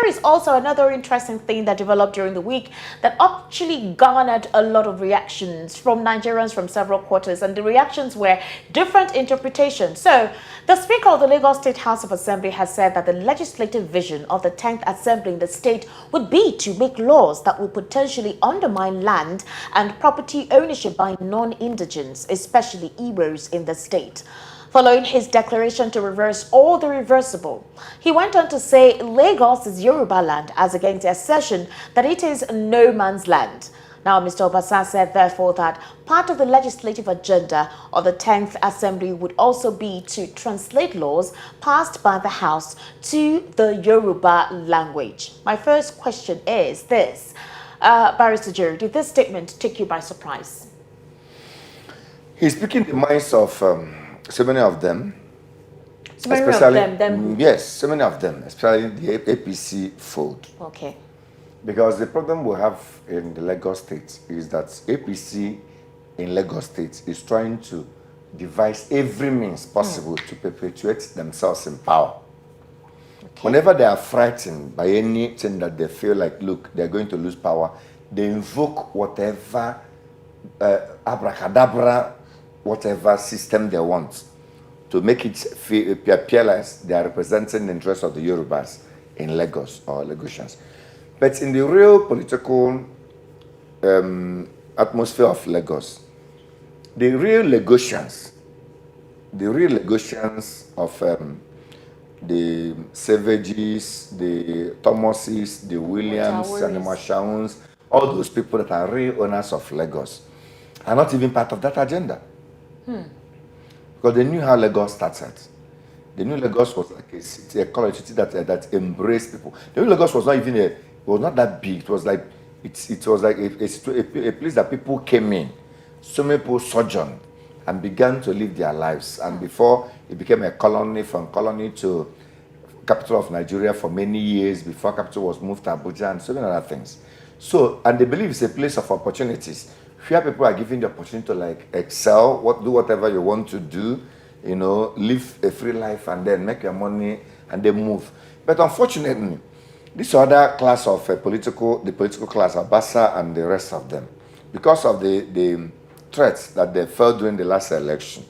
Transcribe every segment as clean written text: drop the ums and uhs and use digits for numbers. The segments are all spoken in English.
is also another interesting thing that developed during the week that actually garnered a lot of reactions from Nigerians from several quarters, and the reactions were different interpretations. So, the Speaker of the Lagos State House of Assembly has said that the legislative vision of the 10th Assembly in the state would be to make laws that will potentially undermine land and property ownership by non-indigents, especially Igbos in the state. Following his declaration to reverse all the reversible, he went on to say Lagos is Yoruba land, as against the assertion that it is no man's land. Now, Mr. Obasa said, therefore, that part of the legislative agenda of the 10th Assembly would also be to translate laws passed by the House to the Yoruba language. My first question is this. Barrister Jerry, did this statement take you by surprise? He's speaking the minds of so many of them. So many of them? Yes, so many of them, especially the APC fold. Okay. Because the problem we have in the Lagos State is that APC in Lagos State is trying to devise every means possible to perpetuate themselves in power. Okay. Whenever they are frightened by anything that they feel like, look, they're going to lose power, they invoke whatever abracadabra, whatever system they want to make it appear like they are representing the interests of the Yorubas in Lagos or Lagosians. But in the real political atmosphere of Lagos, the real Lagosians of the Savages, the Thomases, the Williams, and the Mashauns, all those people that are real owners of Lagos, are not even part of that agenda. Because they knew how Lagos started. They knew Lagos was like a city, a college city that embraced people. They knew Lagos was not even it was not that big. It was like it was like a place that people came in. So many people sojourned and began to live their lives. And before it became a colony, from colony to capital of Nigeria for many years, before capital was moved to Abuja and so many other things. So, and they believe it's a place of opportunities. Where people are given the opportunity to like excel, do whatever you want to do, you know, live a free life and then make your money and then move. But unfortunately, this other class of the political class, Obasa and the rest of them, because of the threats that they felt during the last election,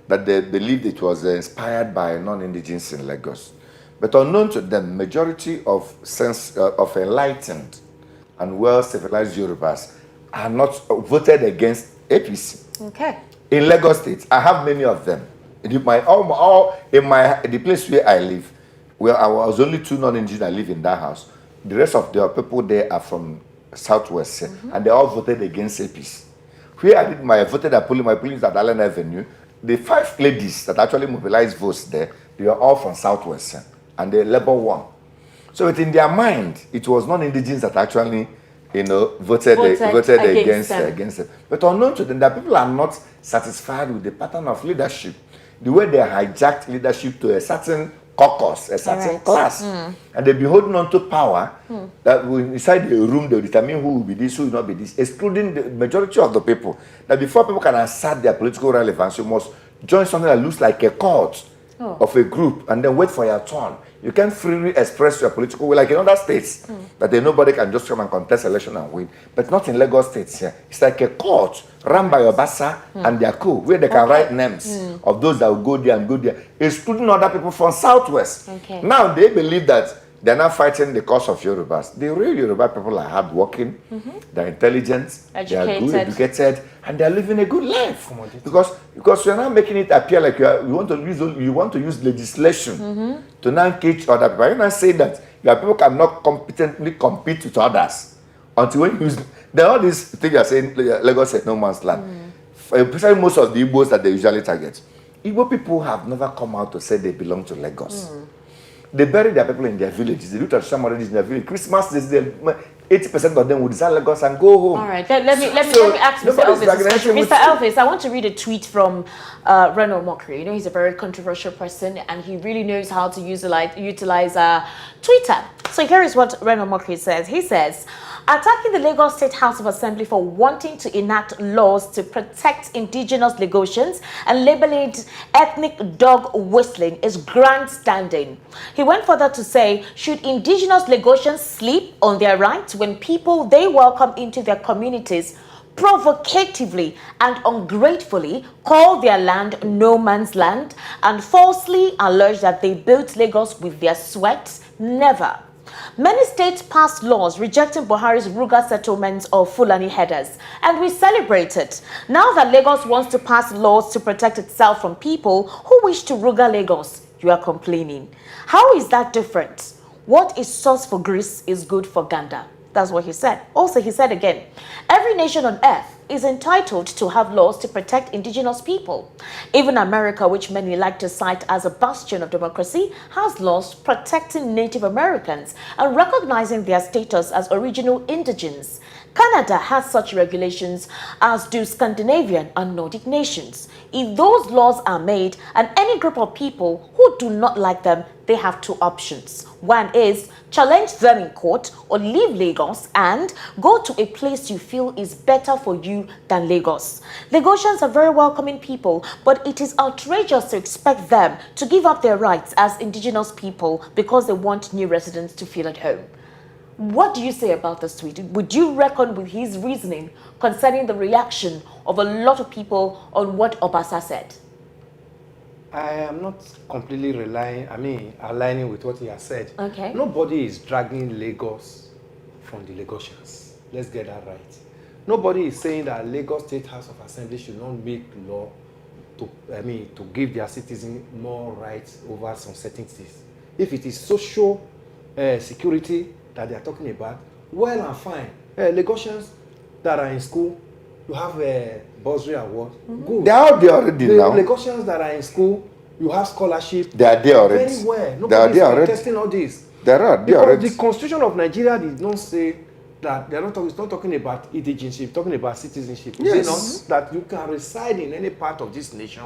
that they believed it was inspired by non-indigenous in Lagos. But unknown to them, majority of enlightened and well-civilized Yorubas are not voted against APC. Okay. In Lagos State, I have many of them. In the place where I live, where I was only 2 non-indigenous that live in that house. The rest of the people there are from Southwest, and they all voted against APC. Where I did my voted at my polling at Allen Avenue, the 5 ladies that actually mobilized votes there, they were all from Southwest, and they Labour won. So in their mind, it was non-indigenous that actually, you know, voted against them. But unknown to them, that people are not satisfied with the pattern of leadership, the way they hijacked leadership to a certain caucus, a certain class, and they be holding on to power that inside the room they determine who will be this, who will not be this, excluding the majority of the people. That before people can assert their political relevance, you must join something that looks like a cult of a group and then wait for your turn. You can't freely express your political will like in other states that nobody can just come and contest election and win. But not in Lagos states here. It's like a court run by Obasa and their co, where they can write names of those that will go there and go there, excluding other people from Southwest. Okay. Now they believe that they're not fighting the cause of Yorubas. The real Yoruba people are hardworking, they're intelligent, they are good educated, and they're living a good life. Because you're not making it appear like you want to use legislation to now cage other people. You're not saying that your people cannot competently compete with others until when you use all these things you're saying Lagos is no man's land. Especially most of the Igbos that they usually target. Igbo people have never come out to say they belong to Lagos. They bury their people in their villages. They do traditional marriages in their village. Christmas, 80% of them would desire Lagos and go home. All right, let me ask Mr. Elvis. Mr. Elvis, I want to read a tweet from Reno Mokri. You know, he's a very controversial person, and he really knows how to utilize Twitter. So here is what Reno Mokri says. He says, attacking the Lagos State House of Assembly for wanting to enact laws to protect indigenous Lagosians and label it ethnic dog whistling is grandstanding. He went further to say, should indigenous Lagosians sleep on their rights when people they welcome into their communities provocatively and ungratefully call their land no man's land and falsely allege that they built Lagos with their sweat? Never. Many states passed laws rejecting Buhari's Ruga settlements of Fulani headers, and we celebrate it. Now that Lagos wants to pass laws to protect itself from people who wish to Ruga Lagos, you are complaining. How is that different? What is sauce for grease is good for gander. That's what he said. Also, he said again, every nation on earth is entitled to have laws to protect indigenous people. Even America, which many like to cite as a bastion of democracy, has laws protecting Native Americans and recognizing their status as original indigenes. Canada has such regulations, as do Scandinavian and Nordic nations. If those laws are made and any group of people who do not like them, they have two options. One is challenge them in court or leave Lagos and go to a place you feel is better for you than Lagos. Lagosians are very welcoming people, but it is outrageous to expect them to give up their rights as indigenous people because they want new residents to feel at home. What do you say about this tweet? Would you reckon with his reasoning concerning the reaction of a lot of people on what Obasa said? I am not completely aligning with what he has said. Okay. Nobody is dragging Lagos from the Lagosians. Let's get that right. Nobody is saying that Lagos State House of Assembly should not make law to give their citizens more rights over some certain things. If it is social security that they are talking about, well and fine. Lagosians that are in school, you have a bursary award. Good. They are there already now. Lagosians that are in school, you have scholarship. They are there already. Very well. Nobody is contesting all this. There are. Because the Constitution of Nigeria did not say that it's not talking about indigenship, it's talking about citizenship. Yes. It's not that you can reside in any part of this nation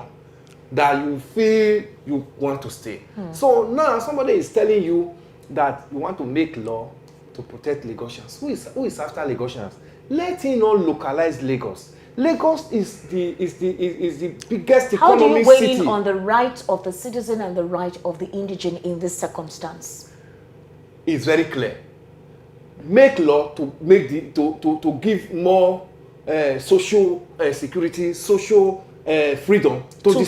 that you feel you want to stay. So now somebody is telling you that you want to make law to protect Lagosians. Who is after Lagosians? Let him not localize Lagos. Lagos is the biggest How do economic you weigh city. in on the right of the citizen and the right of the indigene in this circumstance? It's very clear. Make law to give more social security, social freedom to the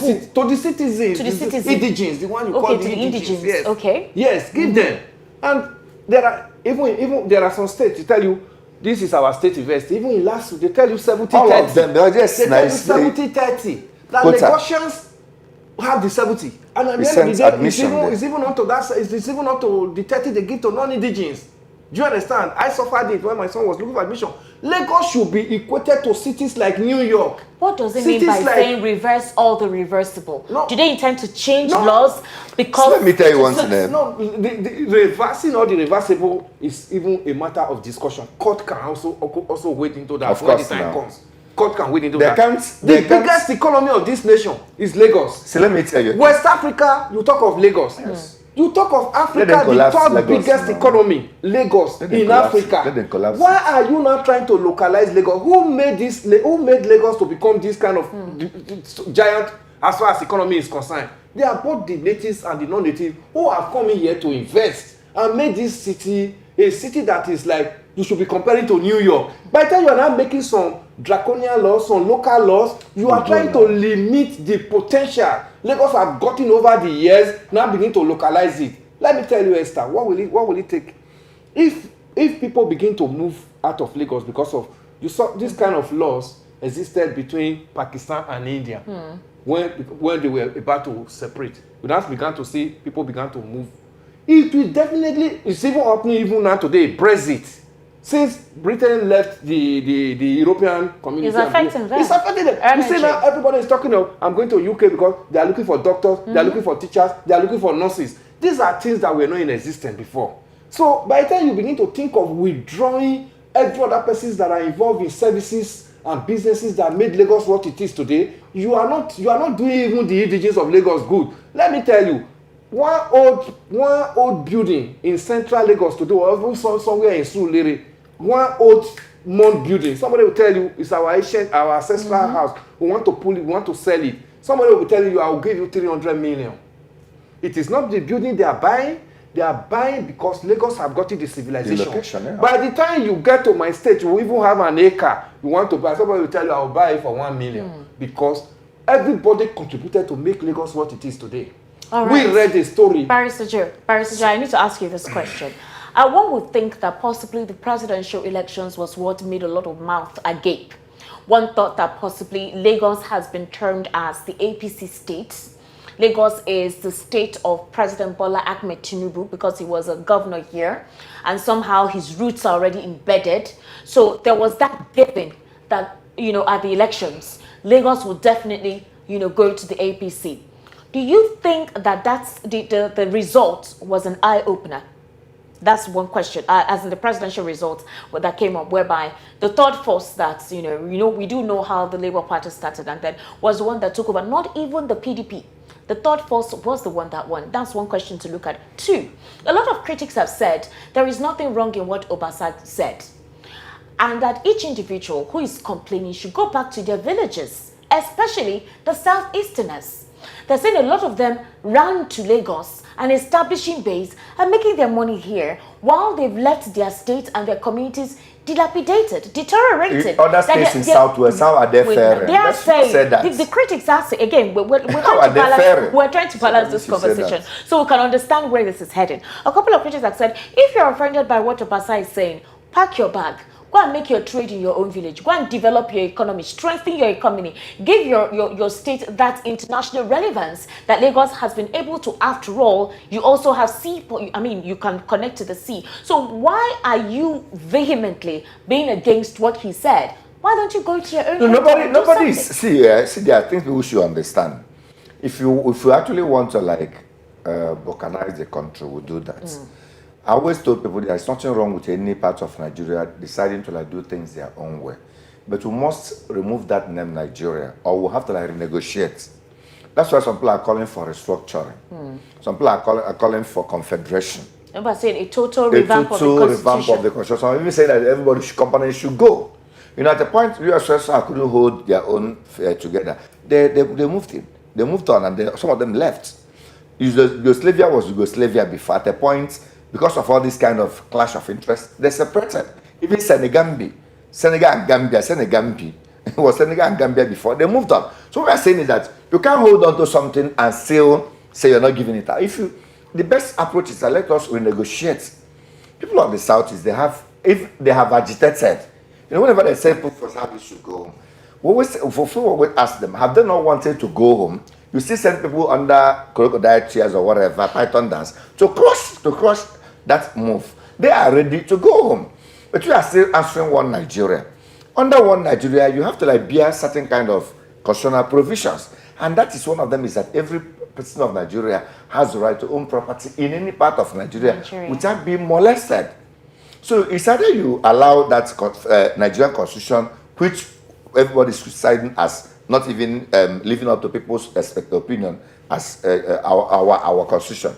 citizens. To the citizens. Indigenes, the one you call the indigenes. Yes. Okay. Yes, give them. And there are even there are some states to tell you this is our state university. Even in last they tell you 70-30. All of them, they are just they nice. tell you 70-30. That Lagosians have the 70. And at the end of the day, it's even up to that. It's even up to the 30 they give to non-indigenes. Do you understand? I suffered it when my son was looking for admission. Lagos should be equated to cities like New York. What does it mean by saying reverse all the reversible? No. Do they intend to change laws because... So let me tell you one thing. No, the reversing all the reversible is even a matter of discussion. Court can also wade into that when the time comes. Court can wade into that. The biggest economy of this nation is Lagos. So let me tell you. West Africa, you talk of Lagos. Yes. You talk of Africa, the third biggest economy, Lagos in Africa. Let them collapse. Why are you not trying to localize Lagos? Who made Lagos to become this kind of giant as far as economy is concerned? They are both the natives and the non-native who have come in here to invest and made this city a city that is like you should be comparing to New York. By the time you are now making some draconian laws, some local laws, you are trying to limit the potential Lagos have gotten over the years, now begin to localize it. Let me tell you, Esther, what will it take? If people begin to move out of Lagos because of, you saw this kind of laws existed between Pakistan and India when they were about to separate. We now began to see people began to move. It will definitely, it's even happening even now today, Brexit. Since Britain left the European community, it's affecting them. It's affecting them. You see now everybody is talking of, I'm going to UK because they are looking for doctors, they are looking for teachers, they are looking for nurses. These are things that were not in existence before. So by the time you begin to think of withdrawing every other persons that are involved in services and businesses that made Lagos what it is today, you are not doing even the indigenes of Lagos good. Let me tell you, one old building in central Lagos today, or even somewhere in Surulere, one old month building, somebody will tell you it's our ancestral house. We want to pull it, we want to sell it. Somebody will tell you, I will give you 300 million. It is not the building they are buying. They are buying because Lagos have gotten the civilization. The location, yeah. By the time you get to my state, you will even have an acre. You want to buy, somebody will tell you, I will buy it for 1 million. Because everybody contributed to make Lagos what it is today. All right. We read the story. Barrister Joe, I need to ask you this question. One would think that possibly the presidential elections was what made a lot of mouth agape. One thought that possibly Lagos has been termed as the APC state. Lagos is the state of President Bola Ahmed Tinubu because he was a governor here, and somehow his roots are already embedded. So there was that giving that, at the elections, Lagos will definitely, go to the APC. Do you think that that's the result was an eye-opener? That's one question, as in the presidential result that came up, whereby the third force that, we do know how the Labour Party started and then was the one that took over, not even the PDP. The third force was the one that won. That's one question to look at. Two, a lot of critics have said there is nothing wrong in what Obasa said, and that each individual who is complaining should go back to their villages, especially the Southeasterners. They're saying a lot of them ran to Lagos and establishing base and making their money here while they've left their states and their communities dilapidated, deteriorated. Other states in Southwest, how are they faring? They are saying, the critics are saying, again, we're trying to balance this conversation so we can understand where this is heading. A couple of critics have said, if you're offended by what Obasa is saying, pack your bag. Go and make your trade in your own village. Go and develop your economy, strengthen your economy. Give your state that international relevance that Lagos has been able to. After all, you also have you can connect to the sea. So why are you vehemently being against what he said? Why don't you go to your own? Nobody see, there are things people should understand. If you actually want to balkanize the country, we'll do that. I always told people there's nothing wrong with any part of Nigeria deciding to do things their own way. But we must remove that name Nigeria, or we'll have to renegotiate. That's why some people are calling for restructuring. Some people are calling for confederation. Remember saying a total revamp of the constitution. Some even saying that companies should go. At the point USSR couldn't hold their own together. They moved in. They moved on, and some of them left. Yugoslavia was Yugoslavia before. At the point, because of all this kind of clash of interest, they separated. Even Senegal and Gambia, it was Senegal and Gambia before, they moved on. So what we are saying is that you can't hold on to something and still say you're not giving it out. The best approach is that let us renegotiate. People of the South if they have agitated, whenever they say people for South should go home, we always ask them, have they not wanted to go home? You still send people under crocodile chairs or whatever, python dance, to crush that move. They are ready to go home. But you are still answering one Nigeria. Under one Nigeria, you have to bear certain kind of constitutional provisions. And that is one of them, is that every person of Nigeria has the right to own property in any part of Nigeria. Without being molested. So it's either you allow that Nigerian constitution, which everybody is criticizing as not even living up to people's opinion as our constitution.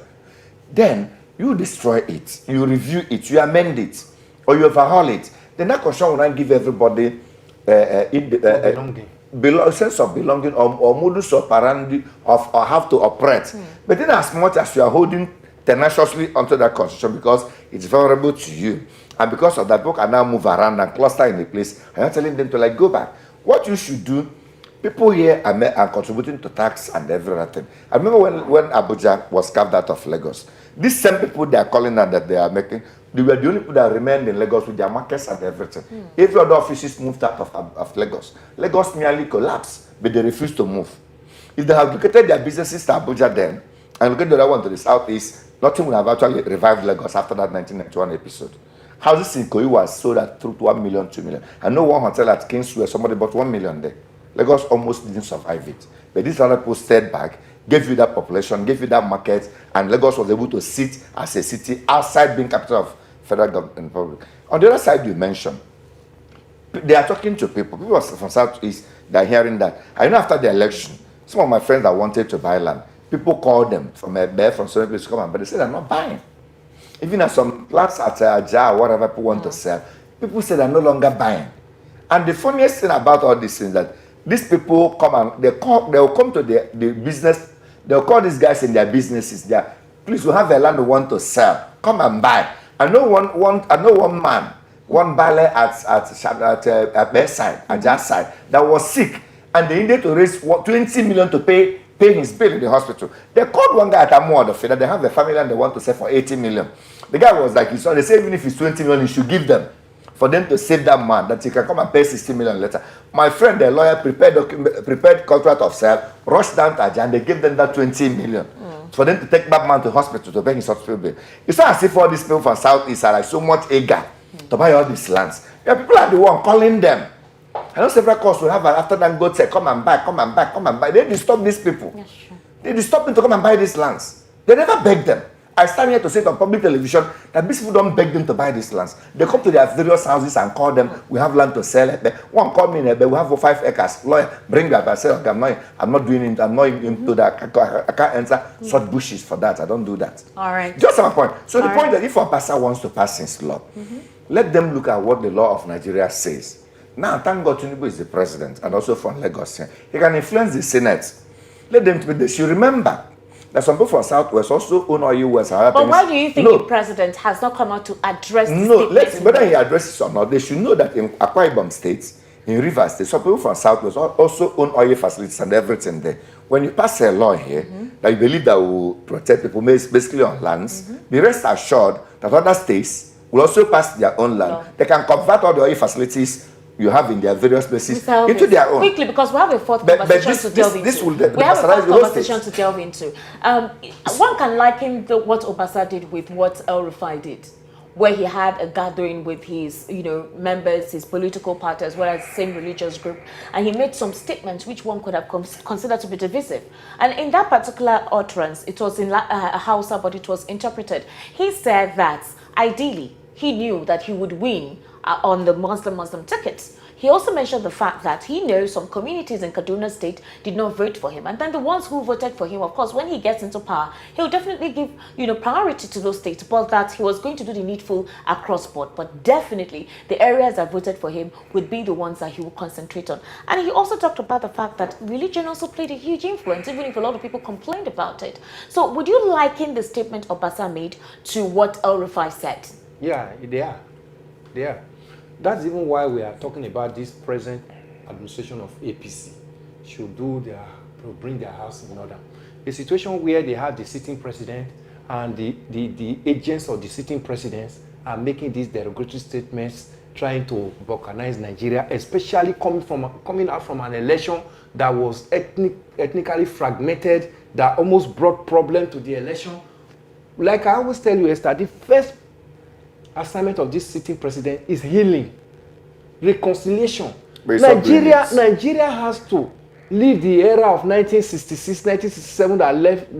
Then you destroy it, you review it, you amend it, or you overhaul it. Then that constitution will not give everybody sense of belonging or modus operandi of or have to operate. But then as much as you are holding tenaciously onto that constitution because it's vulnerable to you, and because of that, people can now move around and cluster in a place, I'm not telling them to go back. What you should do, people here are contributing to tax and everything. I remember when Abuja was carved out of Lagos. These same people they are calling out that they are making, they were the only people that remained in Lagos with their markets and everything. Every other offices moved out of Lagos. Lagos nearly collapsed, but they refused to move. If they had located their businesses to Abuja then, and located the other one to the southeast, nothing would have actually revived Lagos after that 1991 episode. Houses in Ikoyi was sold at 1 million, 2 million. I know one hotel at Kingsway, somebody bought 1 million there. Lagos almost didn't survive it. But these other people stayed back, gave you that population, gave you that market, and Lagos was able to sit as a city outside being capital of federal government and public. On the other side, you mentioned, they are talking to people. People from Southeast, they are hearing that. I know after the election, some of my friends that wanted to buy land, people called them from certain places to come and buy. They said they're not buying. Even as some plants at Aja or whatever people want to sell, People say they're no longer buying. And the funniest thing about all these things that these people come and they'll come to the business, they'll call these guys in their businesses. They're, please, we have a land we want to sell. Come and buy. I know one man, one ballet at bedside, at just side, that was sick, and they needed to raise 20 million to pay his bill in the hospital. They called one guy at Amuad of it that they have a family and they want to sell for 80 million. The guy was like, they say even if it's 20 million, you should give them for them to save that man, that he can come and pay 60 million later. My friend, the lawyer, prepared contract of sale, rushed down to Aja, and they gave them that 20 million for them to take that man to hospital to pay his hospital bill. It's not as if all these people from Southeast are like so much eager to buy all these lands. Yeah, people are the one calling them. I know several calls we have after them go say, come and buy, come and buy, come and buy. They disturb these people. Yes, sure. They disturb them to come and buy these lands. They never beg them. I stand here to say it on public television that these people don't beg them to buy these lands. They come to their various houses and call them, we have land to sell. One called me, we have 5 acres. Lawyer, bring that. I said, okay, I'm not doing it. I'm not into that. I can't enter such bushes for that. I don't do that. All right. Just my point. So the point that if Obasa wants to pass his law, let them look at what the law of Nigeria says. Now, thank God Tinubu is the president and also from Lagos. He can influence the Senate. Let them, they should remember that some people from Southwest also own oil wells. But why do you think the president has not come out to address this? No, whether he addresses or not, they should know that in Akwa Ibom State, in Rivers State, some people from Southwest also own oil facilities and everything there. When you pass a law here that you believe that will protect people basically on lands, be rest assured that other states will also pass their own land. They can convert all the oil facilities you have in their various places into their own. Quickly, because we have a fourth conversation to delve into. We have a fourth conversation to delve into. One can liken what Obasa did with what El-Rufai did, where he had a gathering with his, members, his political party, as well as the same religious group, and he made some statements which one could have considered to be divisive. And in that particular utterance, it was in Hausa, but it was interpreted. He said that ideally he knew that he would win on the Muslim tickets. He also mentioned the fact that he knows some communities in Kaduna State did not vote for him. And then the ones who voted for him, of course, when he gets into power, he'll definitely give, priority to those states, but that he was going to do the needful across board. But definitely the areas that voted for him would be the ones that he would concentrate on. And he also talked about the fact that religion also played a huge influence, even if a lot of people complained about it. So would you liken the statement Obasa made to what El-Rufai said? Yeah, they are. They are. That's even why we are talking about this present administration of APC should bring their house in order. A situation where they have the sitting president and the agents of the sitting presidents are making these derogatory statements, trying to balkanize Nigeria, especially coming out from an election that was ethnically fragmented, that almost brought problem to the election. Like I always tell you, Esther, the first assignment of this sitting president is healing, reconciliation. Nigeria has to leave the era of 1966, 1967 that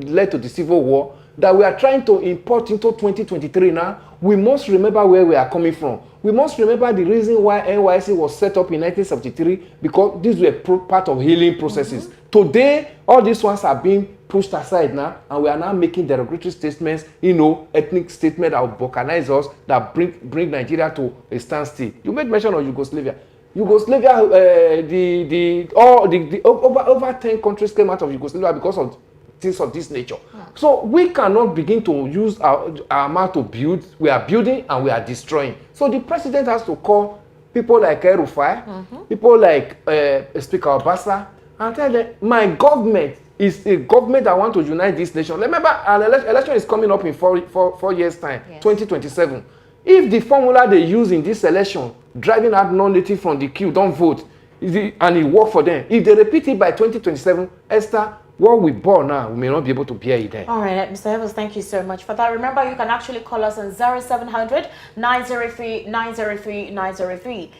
led to the Civil War, that we are trying to import into 2023 now. We must remember where we are coming from. We must remember the reason why NYSC was set up in 1973, because these were part of healing processes. Today, all these ones are being pushed aside now, and we are now making derogatory statements, ethnic statements that will balkanize us, that bring Nigeria to a standstill. You made mention of Yugoslavia. Over 10 countries came out of Yugoslavia because of things of this nature. So we cannot begin to use our mouth to build. We are building and we are destroying. So the president has to call people like El-Rufai, people like Speaker Obasa, and tell them, my government is a government that wants to unite this nation. Remember, an election is coming up in 4 years' time, yes. 2027. If the formula they use in this election, driving out non-native from the queue, don't vote, and it work for them, if they repeat it by 2027, Esther, what we bought now, we may not be able to bear it then. All right, Mr. Evans, thank you so much for that. Remember, you can actually call us on 0700 903 903 903.